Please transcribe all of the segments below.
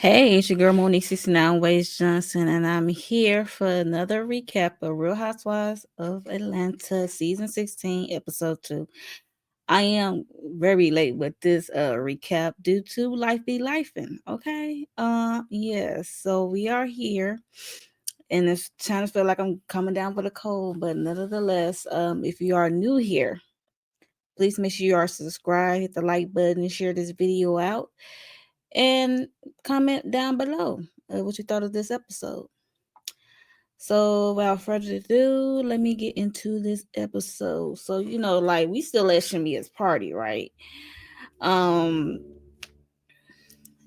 Hey, it's your girl Monique 69 Ways Johnson, and I'm here for another recap of Real Housewives of Atlanta, season 16, episode 2. I am very late with this recap due to life be lifing. Okay. Yes, so we are here, and it's trying to feel like I'm coming down with a cold, but nevertheless, if you are new here, please make sure you are subscribed, hit the like button, and share this video out, and comment down below what you thought of this episode. So without further ado, let me get into this episode. So like we still at Shamea's party, right? Um,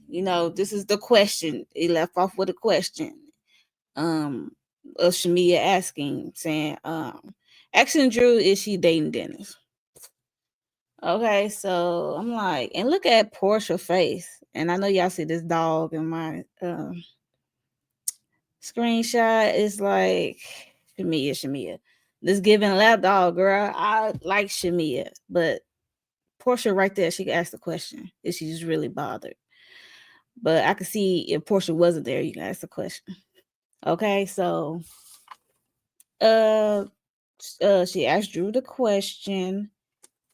this is the question. He left off with a question. Um, of Shamea saying, asking Drew, is she dating Dennis? Okay, so I'm like, and look at Portia's face. And I know y'all see this dog in my screenshot. Is like Shamea. This giving lap dog, girl. I like Shamea, but Portia right there, she could ask the question if she's really bothered. But I could see if Portia wasn't there, you can ask the question. Okay, so uh, she asked Drew the question,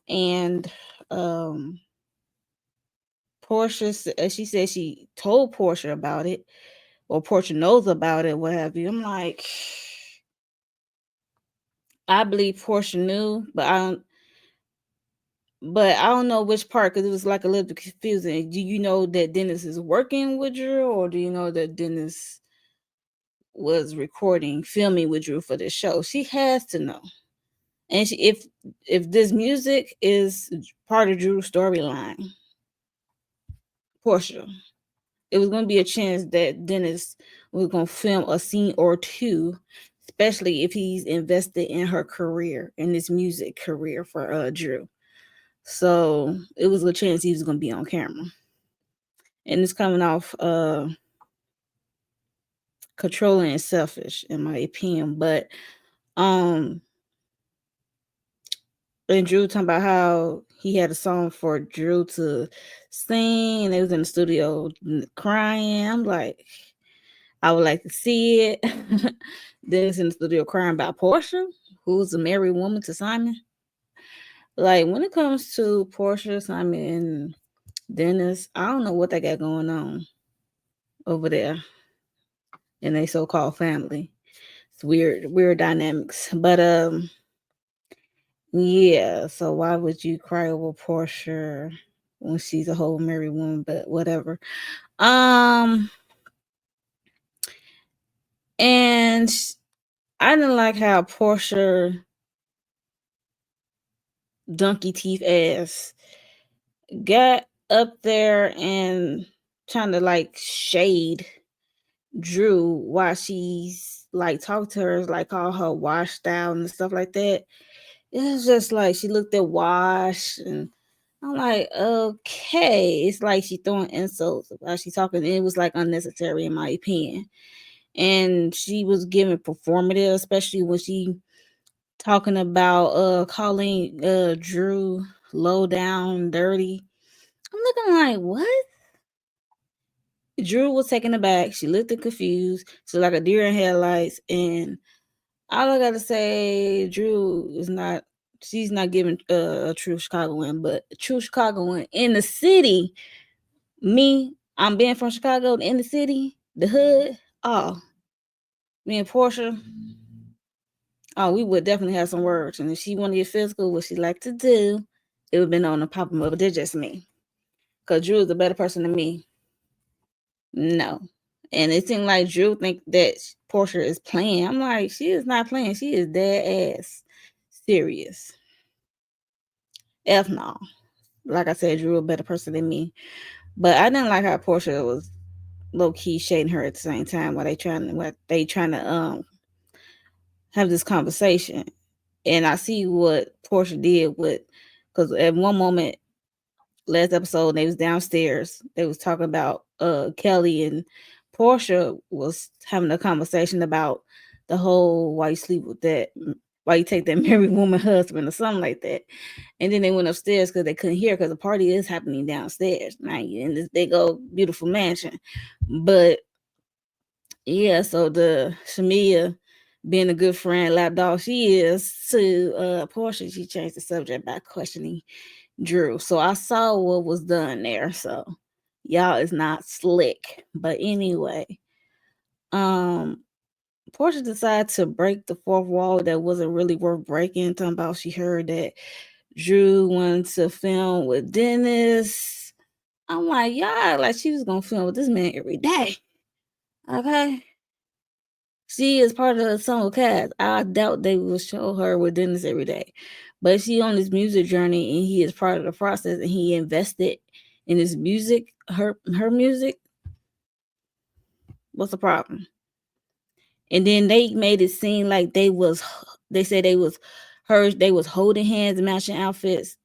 and um, Portia, she said she told Portia about it, or Portia knows about it, what have you. I'm like, I believe Portia knew, but I don't know which part because it was like a little bit confusing. Do you know that Dennis is working with Drew, or do you know that Dennis was filming with Drew for this show? She has to know. And if this music is part of Drew's storyline, Portia, it was going to be a chance that Dennis was going to film a scene or two, especially if he's invested in her career, in this music career for Drew. So it was a chance he was going to be on camera. And it's coming off controlling and selfish, in my opinion. But and Drew talking about how he had a song for Drew to sing, and they was in the studio crying. I'm like, I would like to see it. Dennis in the studio crying about Portia, who's a married woman to Simon. Like, when it comes to Portia, Simon, and Dennis, I don't know what they got going on over there in their so-called family. It's weird dynamics. But yeah, so why would you cry over Portia when she's a whole married woman? But whatever. Um, and I didn't like how Portia donkey teeth ass got up there and trying to like shade Drew while she's like talk to her, like call her washed out and stuff like that. It was just like she looked at Wash, and I'm like, okay. It's like she throwing insults while she's talking. It was like unnecessary in my opinion. And she was giving performative, especially when she talking about calling Drew low down dirty. I'm looking like, what? Drew was taken aback. She looked confused. She's like a deer in headlights. And all I gotta say, Drew is not. She's not giving a true Chicagoan, but a true Chicagoan in the city. Me, I'm being from Chicago in the city, the hood. Oh, me and Portia. Oh, we would definitely have some words. And if she wanted to get physical, what she like to do, it would have been on the pop up. But they're just me, cause Drew is a better person than me. No, and it seemed like Drew think that Portia is playing. I'm like, she is not playing. She is dead ass serious. F no. Like I said, Drew a better person than me. But I didn't like how Portia was low key shading her at the same time while they trying to have this conversation. And I see what Portia did with, because at one moment last episode they was downstairs, they was talking about Kelli, and Portia was having a conversation about the whole why you sleep with that Why you take that married woman husband or something like that. And then they went upstairs because they couldn't hear because the party is happening downstairs, mind you, in this big old beautiful mansion. But yeah, so the Shamea, being a good friend, lapdog she is to Portia, she changed the subject by questioning Drew. So I saw what was done there. So y'all is not slick. But anyway, um Portia decided to break the fourth wall that wasn't really worth breaking. Talking about she heard that Drew wanted to film with Dennis. I'm like, y'all, like she was gonna film with this man every day. Okay. She is part of the summer cast. I doubt they will show her with Dennis every day. But she on this music journey and he is part of the process and he invested in his music, her music. What's the problem? And then they made it seem like they said they was holding hands, matching outfits.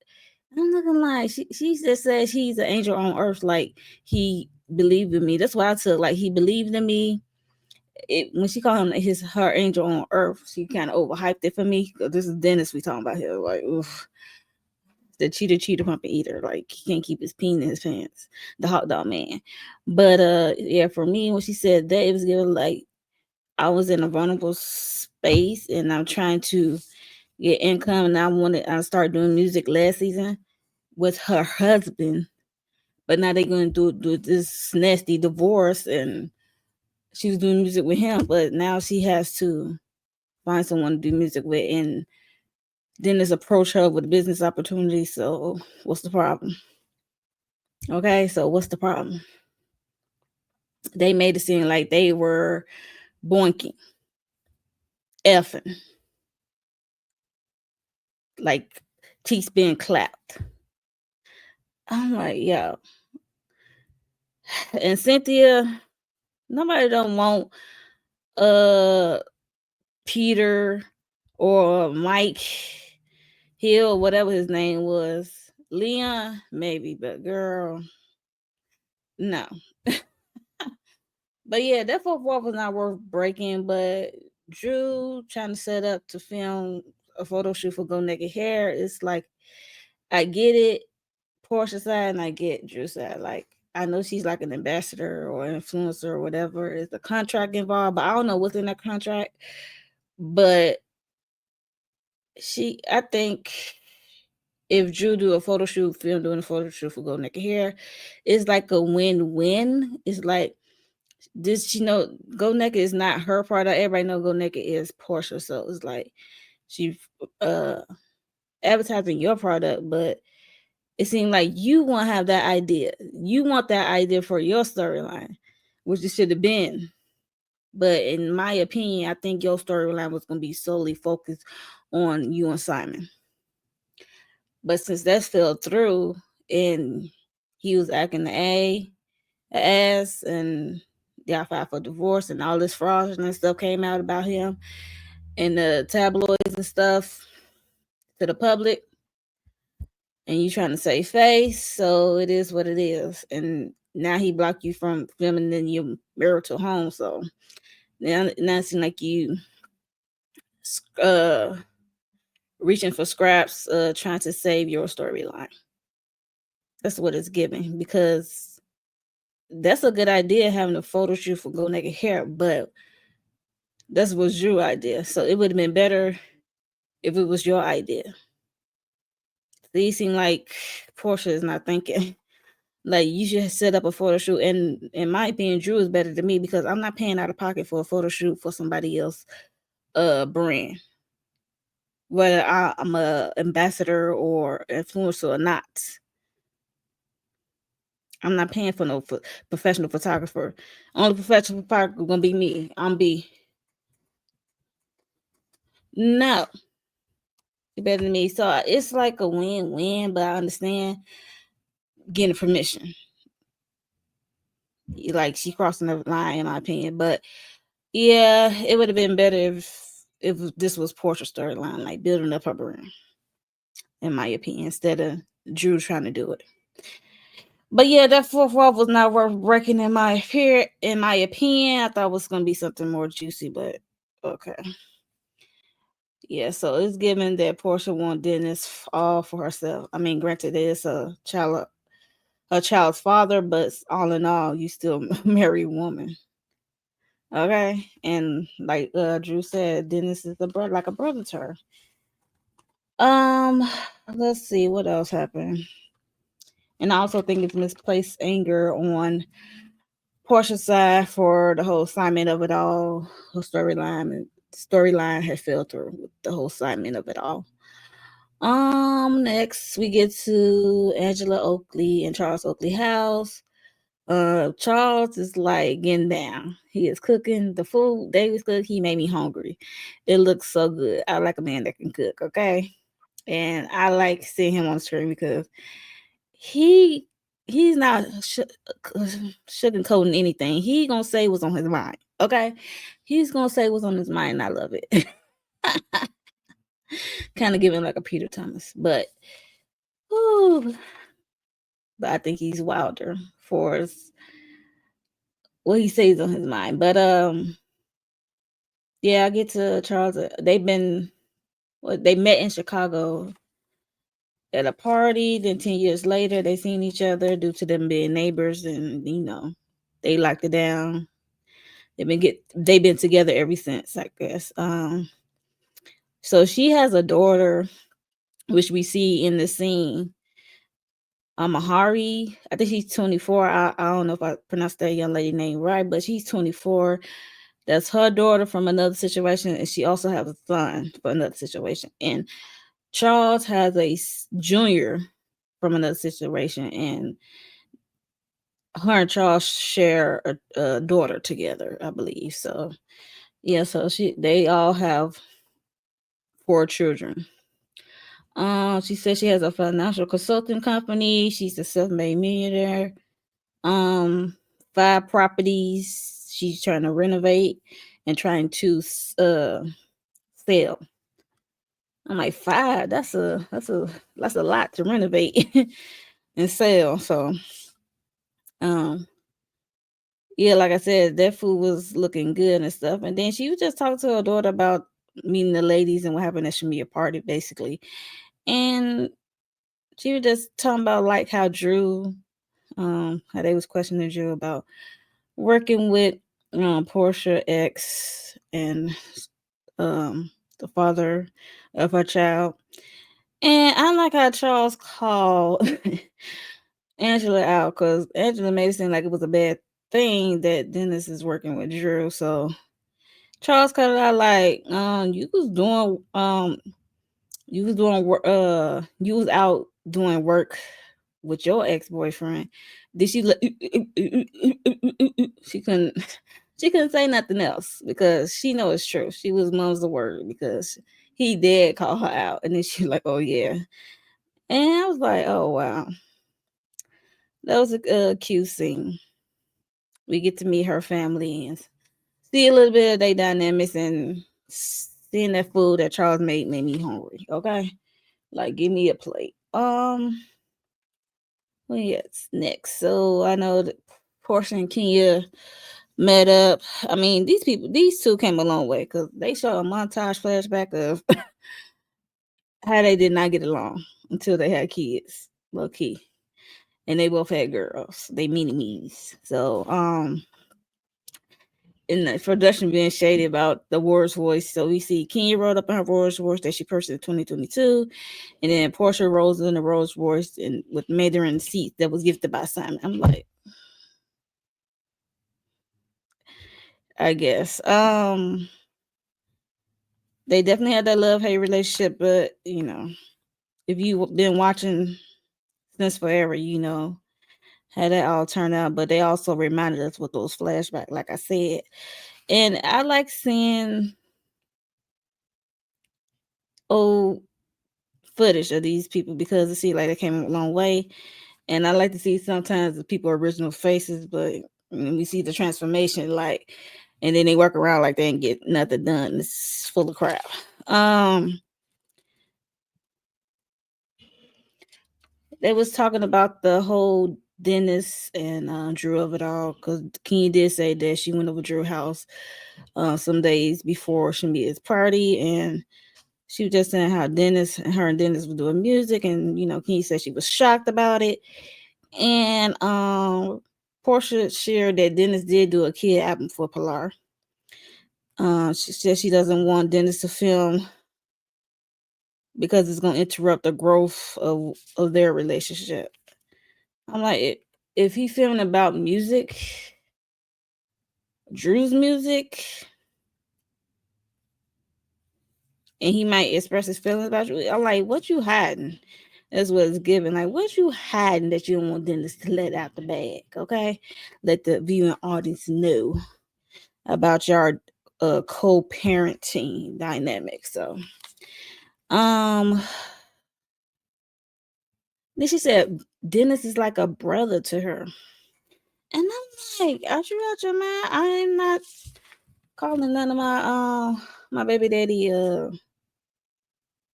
I'm not gonna lie, she just said she's an angel on earth, like he believed in me. That's why I took like he believed in me. When she called him her angel on earth, she kind of overhyped it for me. This is Dennis we talking about here, like oof, the cheater pumping eater, like he can't keep his peen in his pants, the hot dog man. But yeah, for me when she said that, it was giving like I was in a vulnerable space and I'm trying to get income, and I started doing music last season with her husband, but now they're going to do this nasty divorce, and she was doing music with him, but now she has to find someone to do music with, and Dennis approached her with a business opportunity. So what's the problem? Okay, so what's the problem? They made it seem like they were boinking, effing, like teeth being clapped. I'm like, yo. And Cynthia, nobody don't want uh Peter or Mike Hill, whatever his name was. Leon, maybe, but girl, no. But yeah, that fourth wall was not worth breaking. But Drew trying to set up to film a photo shoot for Go Naked Hair, it's like I get it, Portia side, and I get Drew side. Like I know she's like an ambassador or influencer or whatever. Is the contract involved? But I don't know what's in that contract. But I think if Drew do a photo shoot, film doing a photo shoot for Go Naked Hair, it's like a win-win. It's like this, Go Naked is not her product. Everybody know Go Naked is Portia, so it's like she uh advertising your product, but it seemed like you want to have that idea. You want that idea for your storyline, which it should have been. But in my opinion, I think your storyline was going to be solely focused on you and Simon. But since that fell through and he was acting the ass, and y'all filed for divorce and all this fraudulent stuff came out about him in the tabloids and stuff to the public, and you trying to save face, so it is what it is. And now he blocked you from filming in your marital home, so now it seems like you uh reaching for scraps, trying to save your storyline. That's what it's giving, because that's a good idea having a photo shoot for Go Naked Hair, but that was your idea. So it would have been better if it was your idea. These seem like Portia is not thinking. Like you should set up a photo shoot, and in my opinion, Drew is better than me because I'm not paying out of pocket for a photo shoot for somebody else brand. Whether I'm a ambassador or influencer or not. I'm not paying for no professional photographer. Only professional photographer gonna be me. No, better than me. So it's like a win-win, but I understand getting permission. Like she crossing the line, in my opinion. But yeah, it would have been better if this was Portia's storyline, like building up her brand, in my opinion, instead of Drew trying to do it. But yeah, that fourth wall was not worth breaking in my opinion. I thought it was gonna be something more juicy, but okay. Yeah, so it's given that Portia want Dennis all for herself. I mean, granted, it's a child's father, but all in all, you still a married woman. Okay, and like Drew said, Dennis is a brother, like a brother to her. Um, let's see what else happened. And I also think it's misplaced anger on Portia's side for the whole assignment of it all. Her storyline had fell through with the whole assignment of it all. Next we get to Angela Oakley and Charles Oakley house. Charles is like getting down. He is cooking the food Davis cook. He made me hungry. It looks so good. I like a man that can cook. Okay, and I like seeing him on the screen because he he's not sugarcoating anything. He gonna say what's on his mind. Okay, he's gonna say what's on his mind. And I love it. Kind of giving like a Peter Thomas, whew, but I think he's wilder for what he says on his mind. But yeah, I get to Charles. They met in Chicago at a party. Then 10 years later, they seen each other due to them being neighbors, and they locked it down. They've been together ever since, I guess. So she has a daughter, which we see in the scene. Mahari, I think she's 24. I don't know if I pronounced that young lady name right, but she's 24. That's her daughter from another situation, and she also has a son for another situation. And Charles has a junior from another situation, and her and Charles share a daughter together, I believe. So yeah, so they all have 4 children. She says she has a financial consulting company. She's a self-made millionaire. Um, 5 properties she's trying to renovate and trying to sell. I'm like 5. That's a lot to renovate and sell. So, um, yeah, like I said, that food was looking good and stuff. And then she was just talking to her daughter about meeting the ladies and what happened at Shamea party, basically. And she was just talking about like how Drew, how they was questioning Drew about working with Portia X and um the father of her child. And I like how Charles called Angela out because Angela made it seem like it was a bad thing that Dennis is working with Drew. So Charles cut it out like, you was out doing work with your ex-boyfriend. Did she she couldn't she couldn't say nothing else because she knows it's true. She was mum's the word because he did call her out, and then she like, oh yeah. And I was like, oh wow. That was a cute scene. We get to meet her family and see a little bit of their dynamics, and seeing that food that Charles made me hungry. Okay, like give me a plate. Well, yes, next. So I know that Portia and Kenya met up. I mean, these two came a long way because they show a montage flashback of how they did not get along until they had kids, low key, and they both had girls. They mini me's. So in the production being shady about the Rolls Royce. So we see Kenya rode up in her Rolls Royce that she purchased in 2022, and then Portia rolls in the Rolls Royce and with Mather in the seat that was gifted by Simon. I'm like, I guess. They definitely had that love hate relationship, but if you've been watching since forever, how that all turned out. But they also reminded us with those flashbacks, like I said. And I like seeing old footage of these people because it seems like they came a long way. And I like to see sometimes the people original faces, but when we see the transformation, like, and then they work around like they ain't get nothing done. It's full of crap. They was talking about the whole Dennis and Drew of it all because Kenya did say that she went over Drew's house some days before Shamea's party, and She was just saying how her and Dennis was doing music, and Kenny said she was shocked about it. And Portia shared that Dennis did do a kid album for Pilar. She said she doesn't want Dennis to film because it's gonna interrupt the growth of their relationship. I'm like, if he filming about music, Drew's music, and he might express his feelings about you, I'm like, what you hiding? That's what it's given. Like, what you hiding that you don't want Dennis to let out the bag? Okay, let the viewing audience know about your co-parenting dynamic. So, um, then she said Dennis is like a brother to her, and I'm like, are you out your mind? I am not calling none of my baby daddy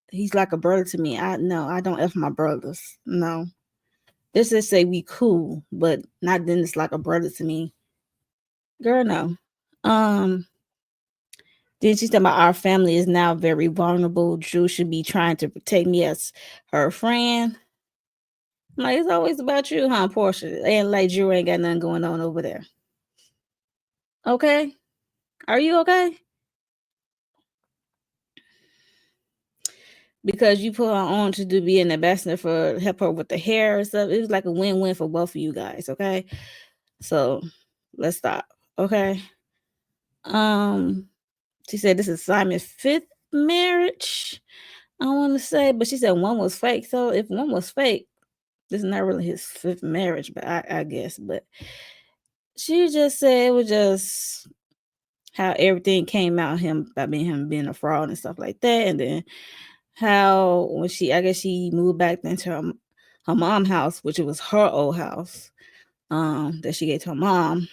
he's like a brother to me. I don't F my brothers. No. Let's just say we cool, but not Dennis like a brother to me. Girl, no. Um then she said about our family is now very vulnerable. Drew should be trying to protect me as her friend. I'm like, it's always about you, huh, Portia? And like Drew ain't got nothing going on over there. Okay? Are you okay? Because you put her on to be an ambassador for help her with the hair and stuff. It was like a win-win for both of you guys, okay? So let's stop. Okay. Um she said this is Simon's fifth marriage. I want to say, but she said one was fake. So if one was fake, this is not really his fifth marriage, but I guess. But she just said it was just how everything came out him about him being a fraud and stuff like that, and then how when I guess she moved back into her mom's house, which it was her old house, that she gave to her mom.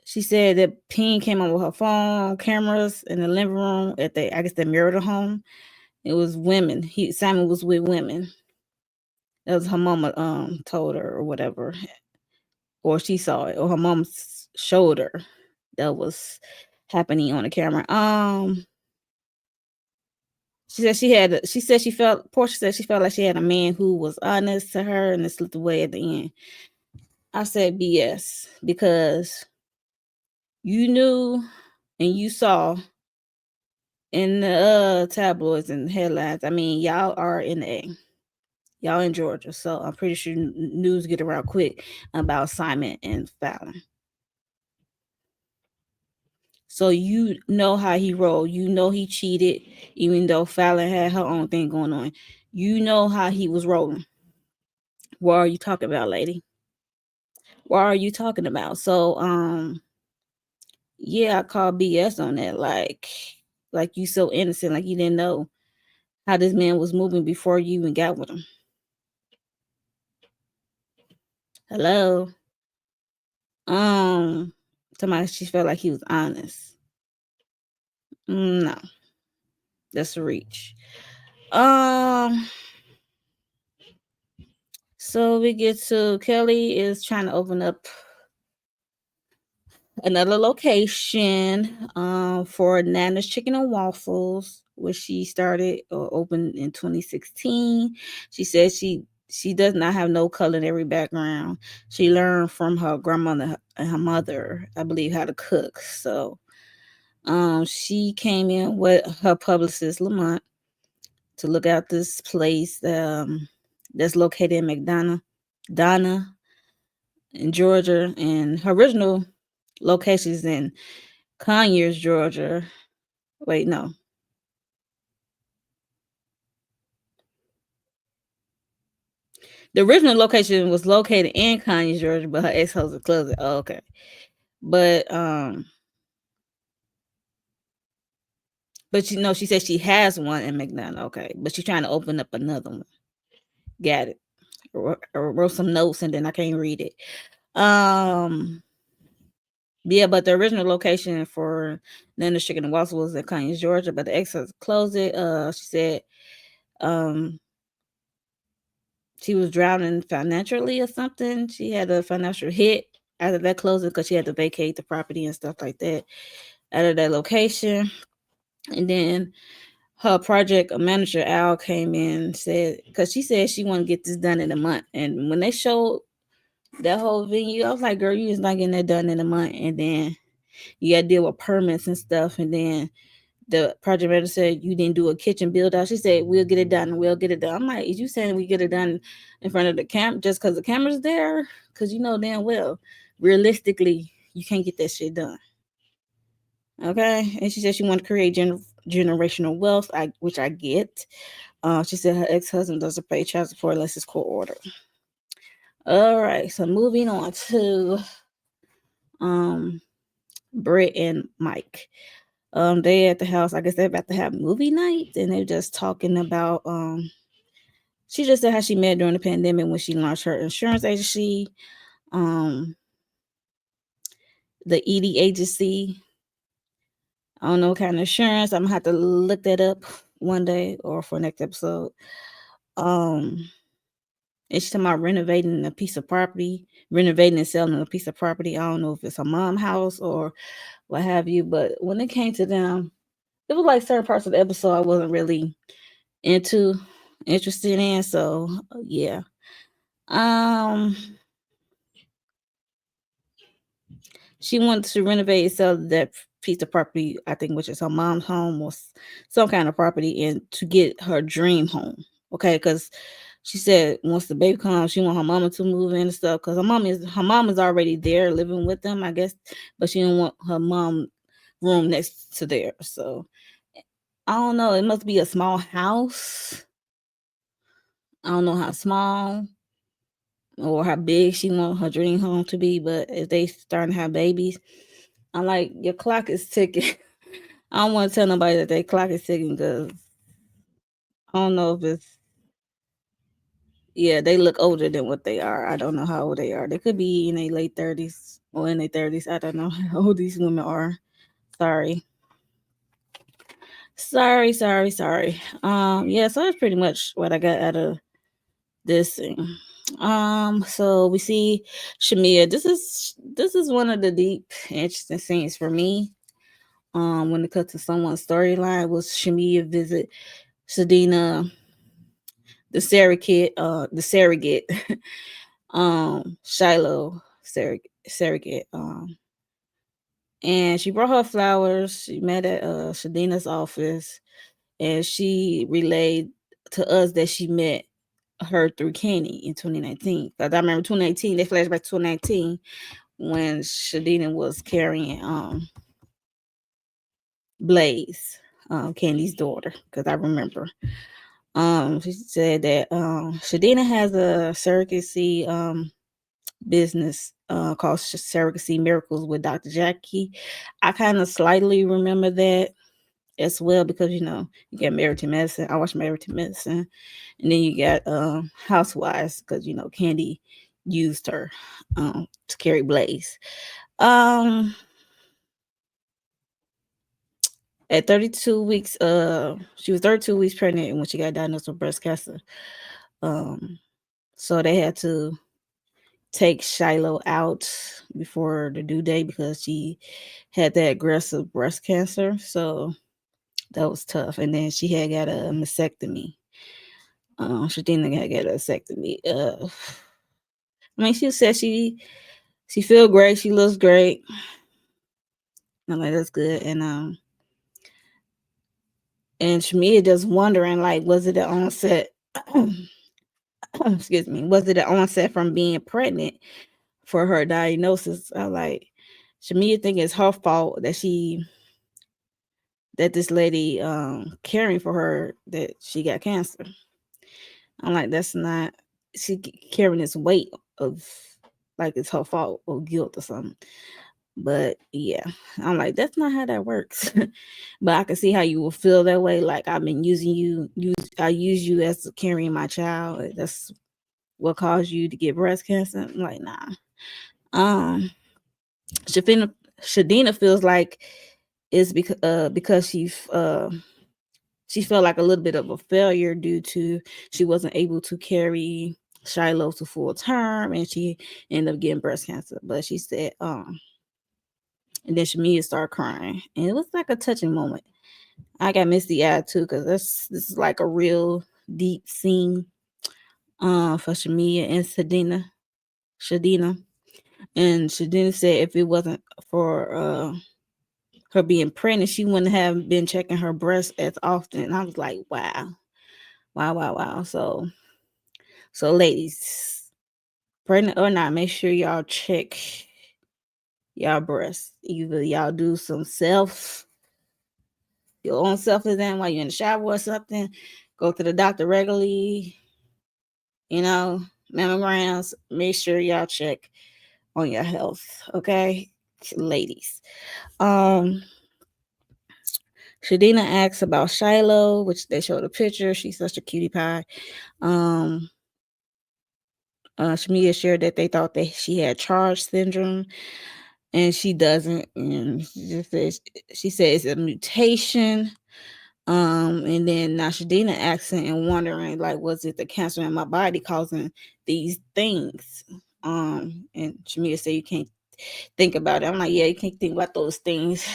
She said that Ping came on with her phone cameras in the living room at I guess they married home. It was women. Simon was with women. That was her mama told her or whatever, or she saw it, or her mom showed her that was happening on the camera. She said she felt Portia said she felt like she had a man who was honest to her and it slipped away at the end. I said BS because you knew and you saw in the tabloids and headlines. I mean, y'all are in y'all in Georgia, so I'm pretty sure news get around quick about Simon and Fallon. So you know how he rolled. You know he cheated, even though Fallon had her own thing going on. You know how he was rolling. What are you talking about, lady? What are you talking about? So, yeah, I call BS on that. Like you so innocent, like you didn't know how this man was moving before you even got with him. Hello. Somebody she felt like he was honest. No, that's a reach. So we get to Kelli is trying to open up another location for Nana's Chicken and Waffles, which she started or opened in 2016. She says she does not have no culinary background. She learned from her grandmother and her mother, I believe, how to cook. So she came in with her publicist Lamont to look out this place that's located in Donna in Georgia, and her original location is in Conyers, Georgia. Wait, no. The original location was located in Conyers, Georgia, but her ex-husband closed it. Oh, okay. But she said she has one in McDonough. Okay, but she's trying to open up another one. Got it. Or wrote some notes and then I can't read it. Yeah, but the original location for Nana's Chicken and Waffles was in Conyers, Georgia, but the ex closed it. She said, she was drowning financially or something. She had a financial hit out of that closing because she had to vacate the property and stuff like that out of that location. And then her project manager Al came in and said, because she said she want to get this done in a month. And when they showed that whole venue, I was like, girl, you is not getting that done in a month. And then you got to deal with permits and stuff. And then the project manager said, you didn't do a kitchen build out. She said, we'll get it done. We'll get it done. I'm like, is you saying we get it done in front of the camp just because the camera's there? Because you know damn well, realistically, you can't get that shit done. Okay. And she said she wanted to create generational wealth, which I get. She said her ex-husband doesn't pay child support unless it's court ordered. All right, so moving on to Britt and Mike. They at the house. I guess they're about to have movie night, and they're just talking about she just said how she met during the pandemic when she launched her insurance agency, the ED agency. I don't know what kind of insurance. I'm gonna have to look that up one day or for next episode. Um, and she's talking about renovating a piece of property, renovating and selling a piece of property. I don't know if it's a mom house or what have you, but when it came to them, it was like certain parts of the episode I wasn't really into interested in. So yeah. Um she wanted to renovate and sell that piece of property, I think, which is her mom's home or some kind of property, and to get her dream home. Okay, because she said once the baby comes, she want her mama to move in and stuff. Because her mom is already there living with them, I guess, but she didn't want her mom room next to theirs. So I don't know. It must be a small house. I don't know how small or how big she want her dream home to be, but if they starting to have babies, I'm like, your clock is ticking. I don't want to tell nobody that their clock is ticking because I don't know if it's, yeah, they look older than what they are. I don't know how old they are. They could be in their late 30s or in their 30s. I don't know how old these women are. Sorry. Sorry. Yeah, so that's pretty much what I got out of this thing. So we see Shamea. This is one of the deep, interesting scenes for me. When it comes to someone's storyline, was Shamea visit Sadina, the surrogate, Shiloh surrogate, and she brought her flowers. She met at Shadina's office, and she relayed to us that she met her through Kenny in 2019. Because I remember 2018, they flashed back to 2019 when Shadina was carrying Blaze, Candy's daughter, because I remember. She said that Shadina has a surrogacy business called Surrogacy Miracles with Dr. Jackie. I kind of slightly remember that as well because you get Married to Medicine. I watched Married to Medicine, and then you got Housewives because Candy used her to carry Blaze. At 32 weeks, she was 32 weeks pregnant when she got diagnosed with breast cancer. So they had to take Shiloh out before the due date because she had that aggressive breast cancer. So that was tough. And then she had got a mastectomy. She didn't get a mastectomy. She said she feel great. She looks great. I'm like, that's good. And Shamea just wondering, like, was it the onset? Excuse me. Was it the onset from being pregnant for her diagnosis? I like Shamea think it's her fault that this lady caring for her that she got cancer. I'm like, that's not she carrying this weight of like it's her fault or guilt or something. But yeah, I'm like, that's not how that works. But I can see how you will feel that way. Like I've been I use you as carrying my child. That's what caused you to get breast cancer. I'm like, nah. Shadina Shadina feels like it's because she felt like a little bit of a failure due to she wasn't able to carry Shiloh to full term, and she ended up getting breast cancer. But she said, and then Shamea started crying, and it was like a touching moment. I got misty eyed too, because this is like a real deep scene for Shamea and Shadina. And Shadina said if it wasn't for her being pregnant, she wouldn't have been checking her breast as often. And I was like, wow. Wow, wow, wow. So ladies, pregnant or not, make sure y'all check y'all breasts. Either y'all do some your own self exam while you're in the shower or something. Go to the doctor regularly, you know, mammograms. Make sure y'all check on your health, okay, ladies. Um, Shadina asks about Shiloh, which they showed a picture. She's such a cutie pie. Um, Shamia shared that they thought that she had Charge syndrome, and she doesn't. And she says it's a mutation. And then now Shadina asking and wondering, like, was it the cancer in my body causing these things? And Shamia said you can't think about it. I'm like, yeah, you can't think about those things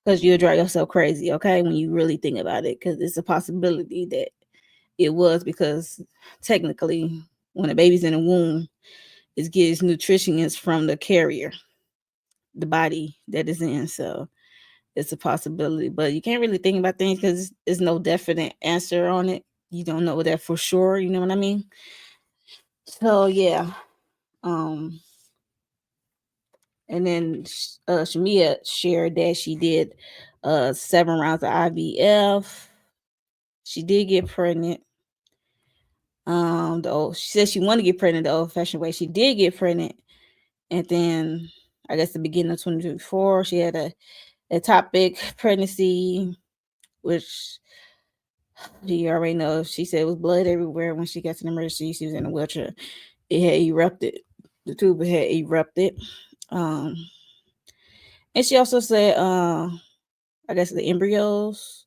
because you'll drive yourself crazy, okay? When you really think about it, because it's a possibility that it was because technically, when a baby's in the womb, it gets nutrition is from the carrier, the body that is in. So it's a possibility, but you can't really think about things because there's no definite answer on it. You don't know that for sure. You know what I mean? So yeah. Um, and then Shamia shared that she did 7 rounds of IVF. She did get pregnant. She said she wanted to get pregnant the old-fashioned way. She did get pregnant, and then I guess the beginning of 2024, she had a ectopic pregnancy, which you already know. She said it was blood everywhere when she got to the emergency. She was in a wheelchair. It had erupted. The tube had erupted. Um, and she also said, I guess the embryos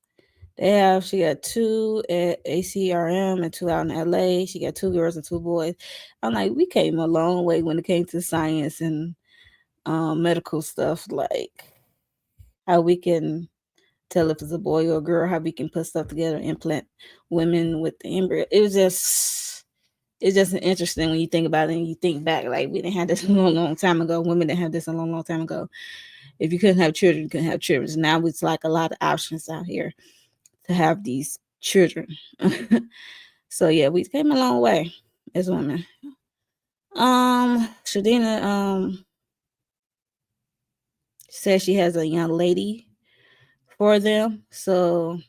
she got 2 at ACRM and 2 out in LA. She got 2 girls and 2 boys. I'm like, we came a long way when it came to science and medical stuff, like how we can tell if it's a boy or a girl, how we can put stuff together, implant women with the embryo. It's just interesting when you think about it and you think back, like we didn't have this a long time ago. Women didn't have this a long time ago. If you couldn't have children, you couldn't have children. So now it's like a lot of options out here to have these children. So yeah, we came a long way as women. Shadina says she has a young lady for them. So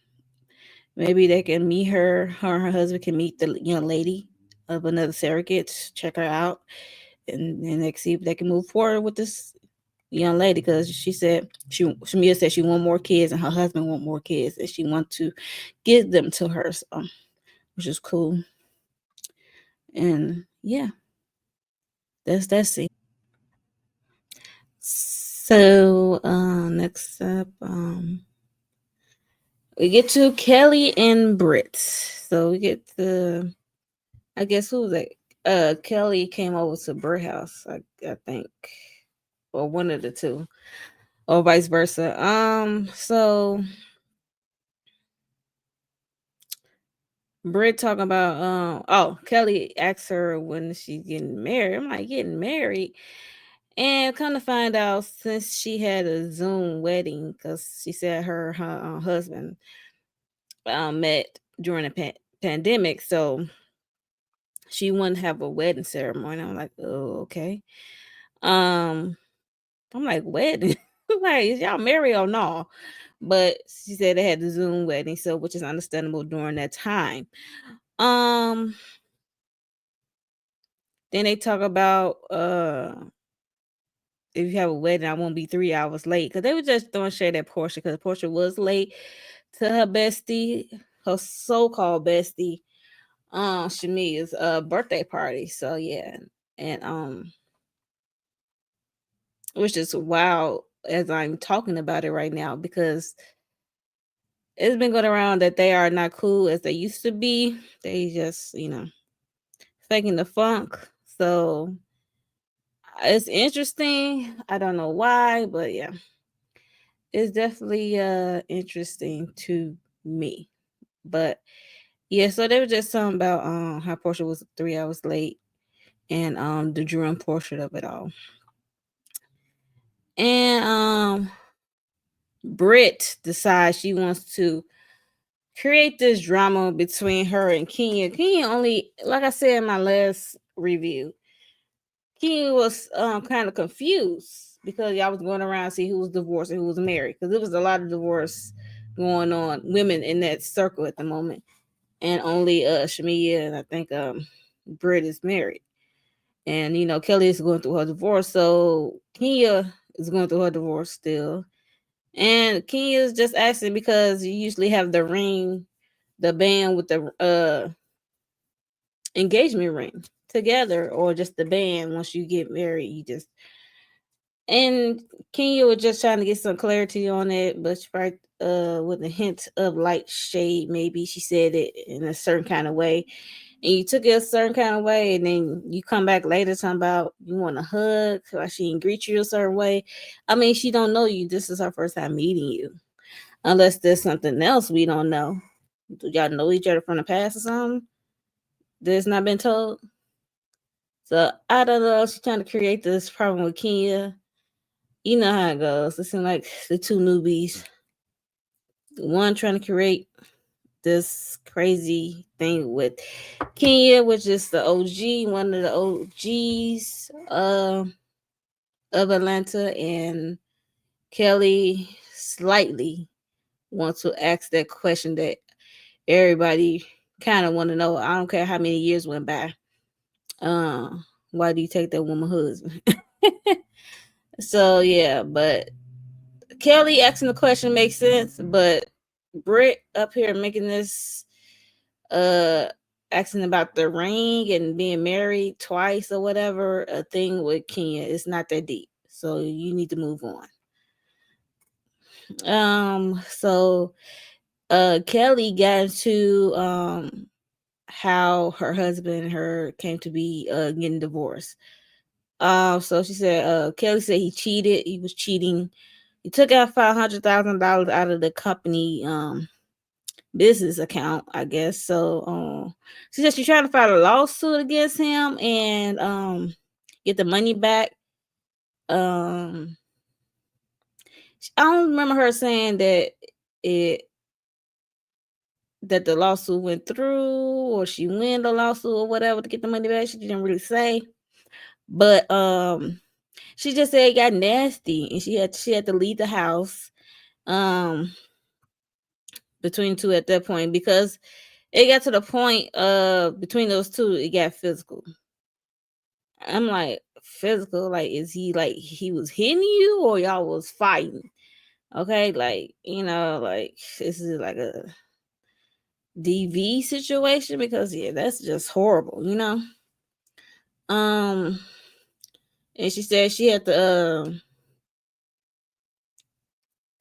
maybe they can meet her and her husband can meet the young lady of another surrogate, check her out, and they can see if they can move forward with this young lady because she said Shamia said she want more kids and her husband want more kids and she want to give them to her, so, which is cool. And yeah, that's it. So next up, we get to Kelli and Britt. So we get the, I guess who was that? Kelli came over to Britt house, I think, or one of the two, or vice versa. So Britt talking about Kelli asked her when she's getting married. I'm like, getting married, and kind of find out since she had a Zoom wedding because she said her husband met during the pandemic, so she wouldn't have a wedding ceremony. I'm like, oh, okay. Um, I'm like, wedding? Like, is y'all married or no? But she said they had the Zoom wedding, so which is understandable during that time. Um, then they talk about if you have a wedding, I won't be 3 hours late because they were just throwing shade at Portia because Portia was late to her bestie, her so-called bestie, Shamea's birthday party. So yeah, and which is wild as I'm talking about it right now because it's been going around that they are not cool as they used to be. They just, faking the funk. So it's interesting. I don't know why, but yeah, it's definitely interesting to me. But yeah, so they were just talking about how Portia was 3 hours late and the Drew portion of it all. And Britt decides she wants to create this drama between her and Kenya. Kenya only, like I said in my last review, Kenya was kind of confused because y'all was going around to see who was divorced and who was married, because there was a lot of divorce going on, women in that circle at the moment, and only Shamea and I think Britt is married, and Kelli is going through her divorce, so Kenya is going through her divorce still, and Kenya is just asking because you usually have the ring, the band with the engagement ring together, or just the band. Once you get married, you just, and Kenya was just trying to get some clarity on it, but she probably with a hint of light shade, maybe she said it in a certain kind of way, and you took it a certain kind of way, and then you come back later talking about you want a hug, or she didn't greet you a certain way. I mean, she don't know you. This is her first time meeting you, unless there's something else we don't know. Do y'all know each other from the past or something that's not been told? So I don't know. She's trying to create this problem with Kenya. You know how it goes. It seems like the two newbies, one trying to create this crazy thing with Kenya, which is the OG, one of the OGs of Atlanta, and Kelli slightly wants to ask that question that everybody kind of want to know. I don't care how many years went by. Uh, why do you take that woman husband? So yeah, but Kelli asking the question makes sense, but Britt up here making this uh asking about the ring and being married twice or whatever, a thing with Kenya. It's not that deep. So you need to move on. So Kelli got into how her husband and her came to be getting divorced. So she said Kelli said he cheated, he was cheating. He took out $500,000 out of the company business account, I guess. So she said she's trying to file a lawsuit against him and get the money back. I don't remember her saying that it that the lawsuit went through, or she win the lawsuit or whatever to get the money back. She didn't really say. But she just said it got nasty and she had to leave the house between two at that point, because it got to the point between those two, it got physical. I'm like, physical? Like, is he like he was hitting you or y'all was fighting? Okay, like, like this is like a DV situation, because yeah, that's just horrible, Um, and she said she had to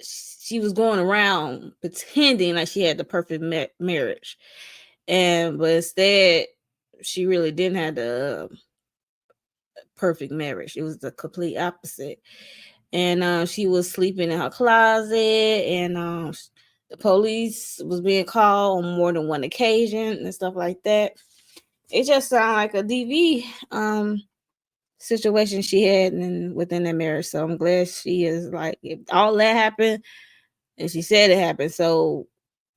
she was going around pretending like she had the perfect marriage, but instead she really didn't have the perfect marriage. It was the complete opposite. And she was sleeping in her closet, and the police was being called on more than one occasion and stuff like that. It just sounded like a DV situation she had within that marriage. So I'm glad she is, like, if all that happened and she said it happened, so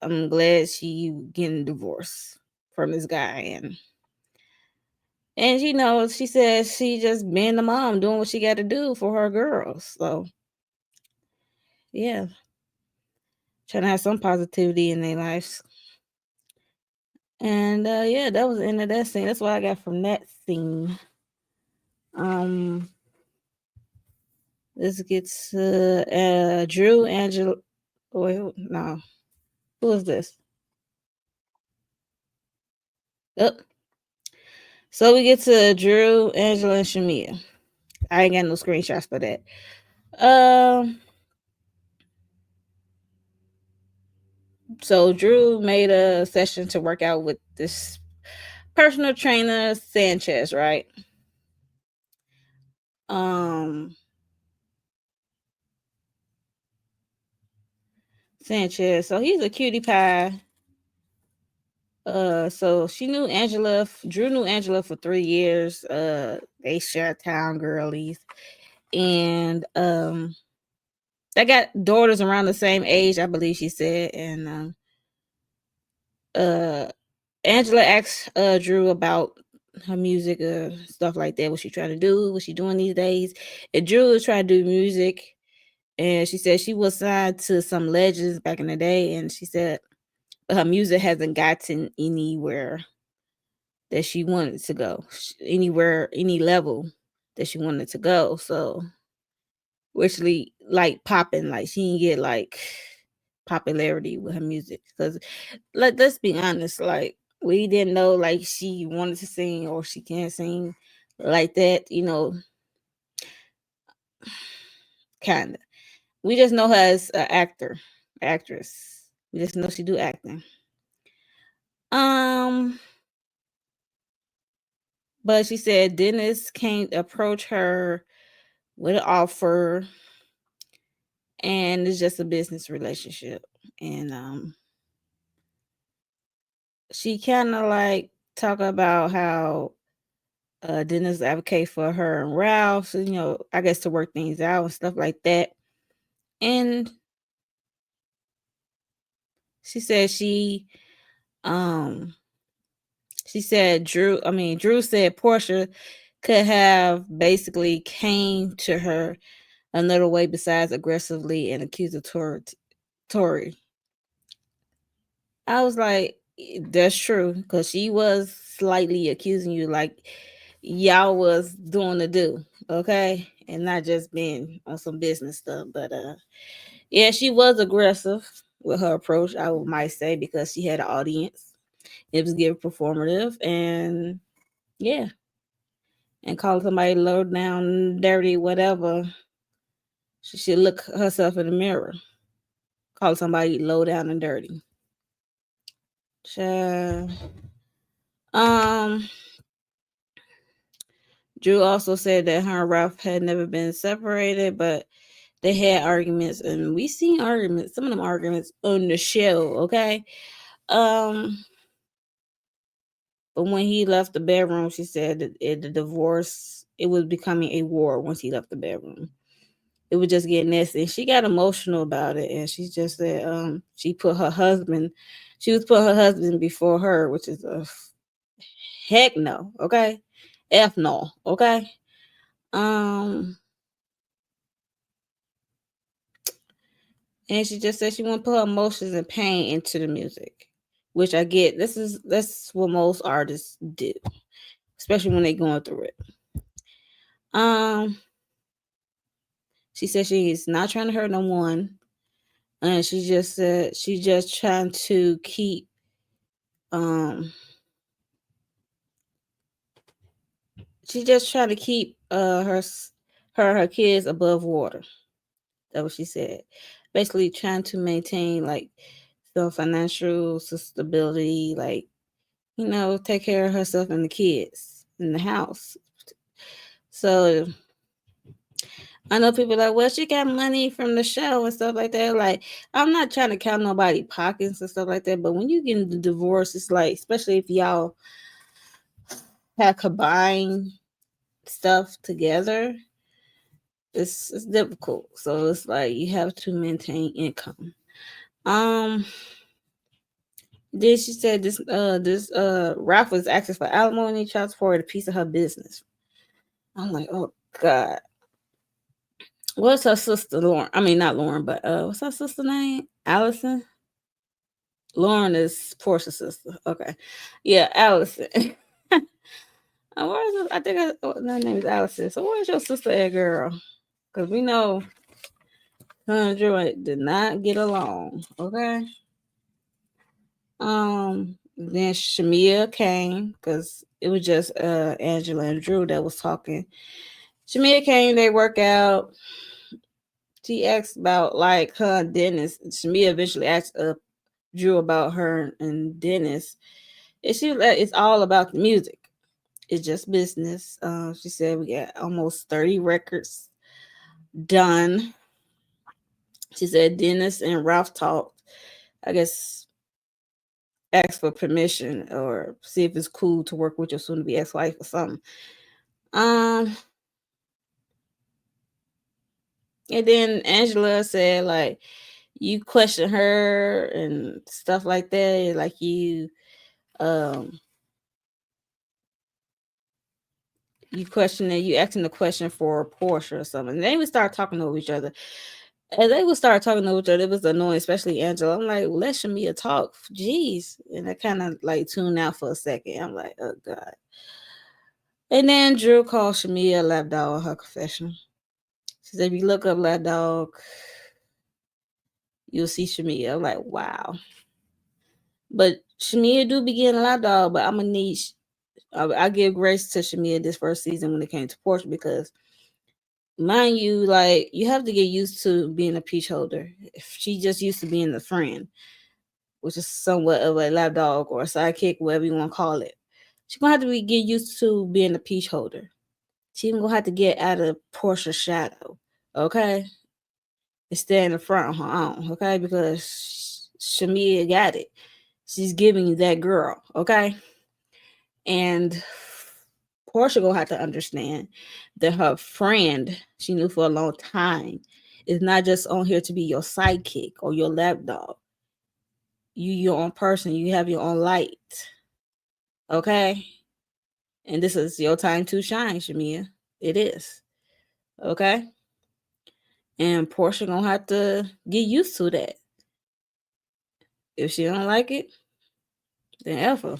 I'm glad she getting divorced from this guy. And she says she just being the mom, doing what she got to do for her girls. So yeah, trying to have some positivity in their lives. And yeah, that was the end of that scene. That's what I got from that scene. Um, let's get to Drew, Angela. Wait, no, who is this? Oh, so we get to Drew, Angela, and Shamea. I ain't got no screenshots for that. So Drew made a session to work out with this personal trainer Sanchez, right? Um, Sanchez. So he's a cutie pie. So she knew Angela. Drew knew Angela for 3 years. They share town girlies, and they got daughters around the same age, I believe she said. And uh, Angela asked Drew about her music, stuff like that. What she trying to do? What she doing these days? And Drew was trying to do music, and she said she was signed to some legends back in the day, and she said her music hasn't gotten anywhere that she wanted to go, anywhere, any level that she wanted to go. So, actually, like popping, like she didn't get like popularity with her music. Because let's be honest, like we didn't know like she wanted to sing or she can't sing like that, kind of. We just know her as an actress. We just know she do acting. Um, but she said Dennis can't approach her with an offer, and it's just a business relationship. And she kind of like talk about how Dennis advocate for her and Ralph, so, I guess to work things out and stuff like that. And she said um she said Drew said Portia could have basically came to her another way besides aggressively and accusatory. I was like, that's true, because she was slightly accusing you, like y'all was doing the do, okay, and not just being on some business stuff. But yeah, she was aggressive with her approach, I might say, because she had an audience. It was getting performative, and yeah, and calling somebody low down, dirty, whatever. She should look herself in the mirror. Call somebody low down and dirty. Child. Um, Drew also said that her and Ralph had never been separated, but they had arguments, and we seen arguments, some of them arguments on the show, okay? Um, but when he left the bedroom, she said that the divorce, it was becoming a war once he left the bedroom. It was just getting nasty. And she got emotional about it, and she just said, she was put her husband before her, which is a heck no, okay? F no, okay? Um, and she just said she want to put her emotions and pain into the music, which I get. That's what most artists do, especially when they're going through it. Um, she said she is not trying to hurt no one, and she just said she's just trying to keep um she's just trying to keep her kids above water. That's what she said. Basically, trying to maintain like the financial stability, like take care of herself and the kids in the house. So I know people like, well, she got money from the show and stuff like that. Like, I'm not trying to count nobody pockets and stuff like that, but when you get into divorce, it's like, especially if y'all have combined stuff together, it's difficult. So it's like you have to maintain income. Um, then she said this Ralph was asking for alimony, child support, a piece of her business. I'm like, oh God. What's her sister Lauren? I mean, not Lauren, but what's her sister name? Allison. Lauren is Portia's sister. Okay, yeah, Allison. Where's I think her name is Allison. So where's your sister at, girl? Because we know her and Drew did not get along. Okay. Then Shamea came because it was just Angela and Drew that was talking. Shamea came. They work out. She asked about like her and Dennis. Shamea eventually asked Drew about her and Dennis. And she it's all about the music. It's just business. She said we got almost 30 records done. She said Dennis and Ralph talked. I guess, ask for permission or see if it's cool to work with your soon to be ex-wife or something. Um, and then Angela said, like, you question her and stuff like that, like um you questioning, you asking the question for Portia or something. And they would start talking over each other. And they would start talking over each other. It was annoying, especially Angela. I'm like, let Shamea talk. Jeez. And I kind of like tuned out for a second. I'm like, oh God. And then Drew called Shamea a lapdog in her confession. She said, if you look up lapdog, you'll see Shamea. I'm like, wow. But Shamea do begin a lapdog, but I'm going to need, I give grace to Shamea this first season when it came to Portia because mind you, like you have to get used to being a peach holder. If she just used to being the friend, which is somewhat of a lapdog or a sidekick, whatever you want to call it, she's gonna have to get used to being a peach holder. She's gonna have to get out of Portia's shadow, okay, and stay in the front on her own, okay, because Shamea got it. She's giving you that girl, okay, and Portia gonna have to understand that her friend she knew for a long time is not just on here to be your sidekick or your lapdog. You your own person. You have your own light. Okay? And this is your time to shine, Shamea. It is. Okay? And Portia gonna have to get used to that. If she don't like it, then F her.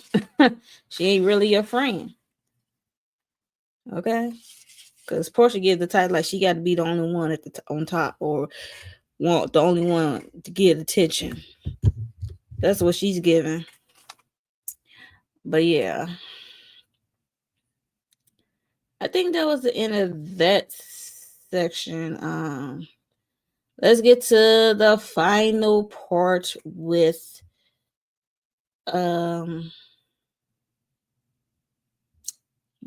She ain't really your friend. Okay? Because Portia gives the title like she got to be the only one at on top or want the only one to get attention. That's what she's giving. But yeah, I think that was the end of that section. Let's get to the final part with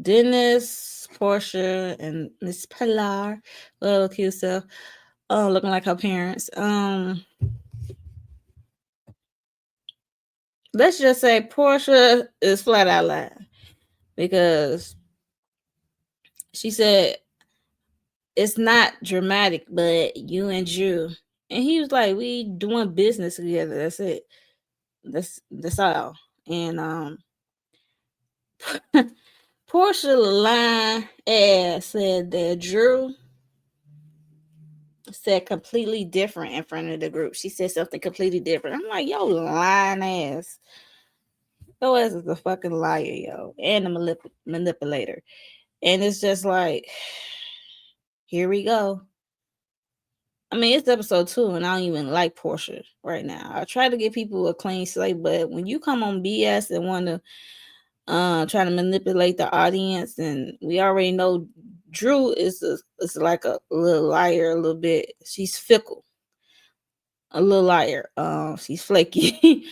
Dennis, Portia, and Miss Pilar. Little cute stuff. Oh, looking like her parents. Let's just say Portia is flat out lying because she said it's not dramatic, but you and Drew. And he was like, we doing business together. That's it. That's all. And Portia line ass said that Drew said completely different in front of the group. She said something completely different. I'm like, yo, lying ass. Yo ass is a fucking liar, yo. And a manipulator. And it's just like, here we go. I mean, it's episode 2, and I don't even like Portia right now. I try to give people a clean slate, but when you come on BS and want to try to manipulate the audience, and we already know Drew is like a little liar, a little bit. She's fickle, a little liar. She's flaky,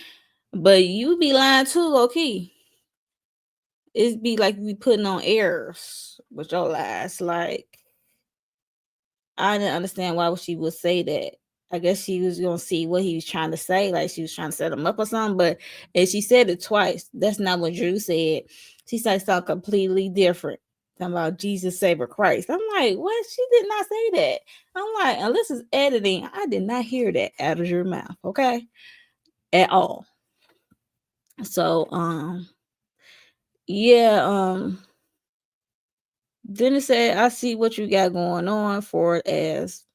but you be lying too, okay? It be like we putting on airs with your lies, like. I didn't understand why she would say that. I guess she was gonna see what he was trying to say, like she was trying to set him up or something. But and she said it twice. That's not what Drew said. She said something completely different. Talking about Jesus Savior Christ. I'm like, what? She did not say that. I'm like, unless it's editing, I did not hear that out of your mouth, okay? At all. So yeah, then it said, I see what you got going on for it as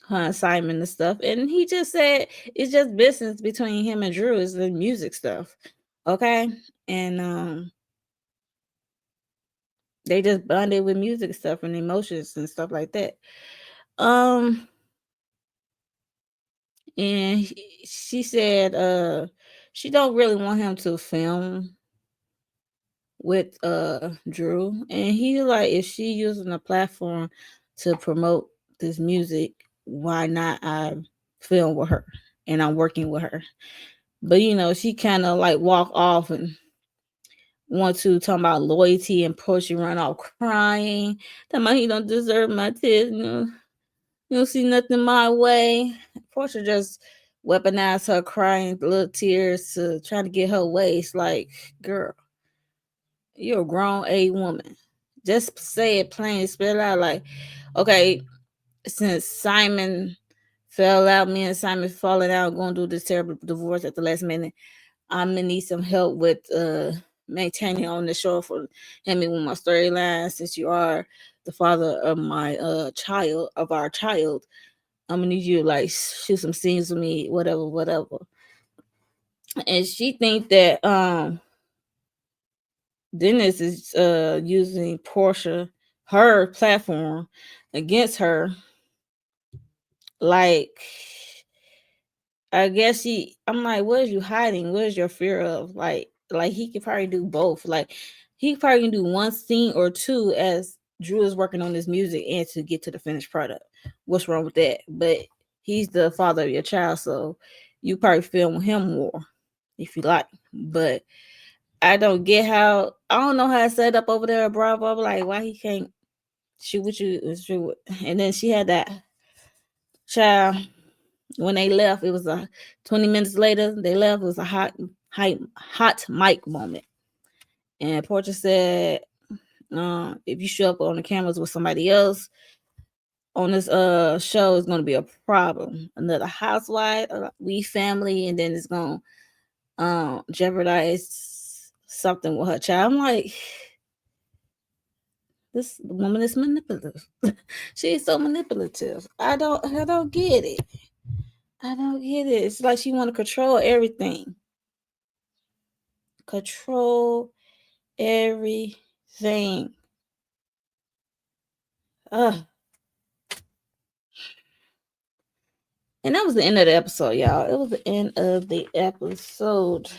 her assignment and stuff. And he just said it's just business between him and Drew, is the music stuff. Okay. And they just bonded with music stuff and emotions and stuff like that. And she said she don't really want him to film with Drew. And he like, if she using a platform to promote this music, why not I film with her and I'm working with her? But you know, she kind of like walk off and want to talk about loyalty, and Portia run off crying. Talking about he don't deserve my tears. You don't see nothing my way. Portia just weaponize her crying little tears to try to get her waist. Like, girl, you're a grown A woman. Just say it plain, spell it out. Like, okay, since Simon fell out, me and Simon falling out, going through this terrible divorce at the last minute, I'm gonna need some help with maintaining on the show for him with my storyline. Since you are the father of my child, of our child, I'm gonna need you to like shoot some scenes with me, whatever. And she think that Dennis is using Portia, her platform, against her. Like, I guess I'm like, what are you hiding? What is your fear of? Like he could probably do both. Like he probably can do one scene or two as Drew is working on this music and to get to the finished product. What's wrong with that? But he's the father of your child, so you probably film him more if you like. But I don't get how, I don't know how it's set up over there at Bravo. Like why he can't shoot with you. And then she had that child. When they left, it was a 20 minutes later. They left. It was a hot mic moment. And Portia said, "If you show up on the cameras with somebody else on this show, it's going to be a problem. Another housewife, we family, and then it's going to jeopardize something with her child." I'm like, this woman is manipulative. She is so manipulative. I don't get it. I don't get it. It's like she want to control everything. Control everything. Ugh. And that was the end of the episode, y'all. It was the end of the episode.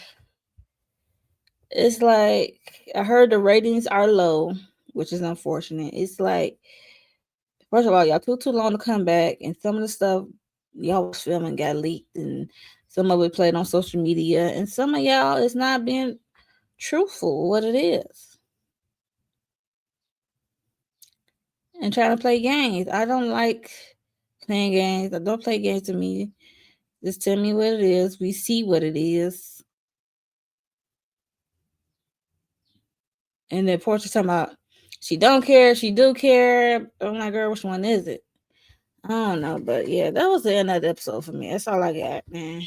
It's like I heard the ratings are low, which is unfortunate. It's like, first of all, y'all took too long to come back, and some of the stuff y'all was filming got leaked, and some of it played on social media, and some of y'all is not being truthful what it is. And trying to play games. I don't like playing games. I don't play games to me. Just tell me what it is. We see what it is. And then Portia talking about she don't care, she do care. I'm like, girl, which one is it? I don't know, but yeah, that was the end of the episode for me. That's all I got, man.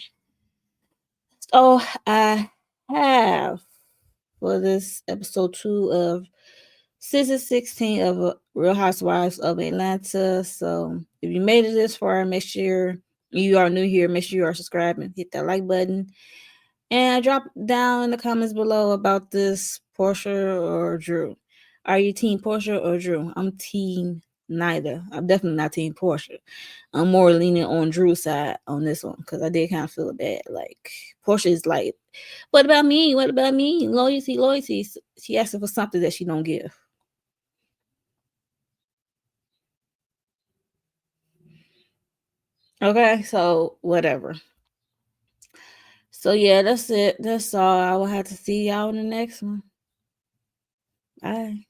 So I have for this episode 2 of season 16 of Real Housewives of Atlanta. So if you made it this far, make sure you are new here. Make sure you are subscribing. Hit that like button. And drop down in the comments below about this Portia or Drew. Are you team Portia or Drew? I'm team neither. I'm definitely not team Portia. I'm more leaning on Drew's side on this one because I did kind of feel bad. Like Portia is like, what about me? What about me? Loyalty. She asking for something that she don't give. Okay, so whatever. So yeah, that's it. That's all. I will have to see y'all in the next one. Bye.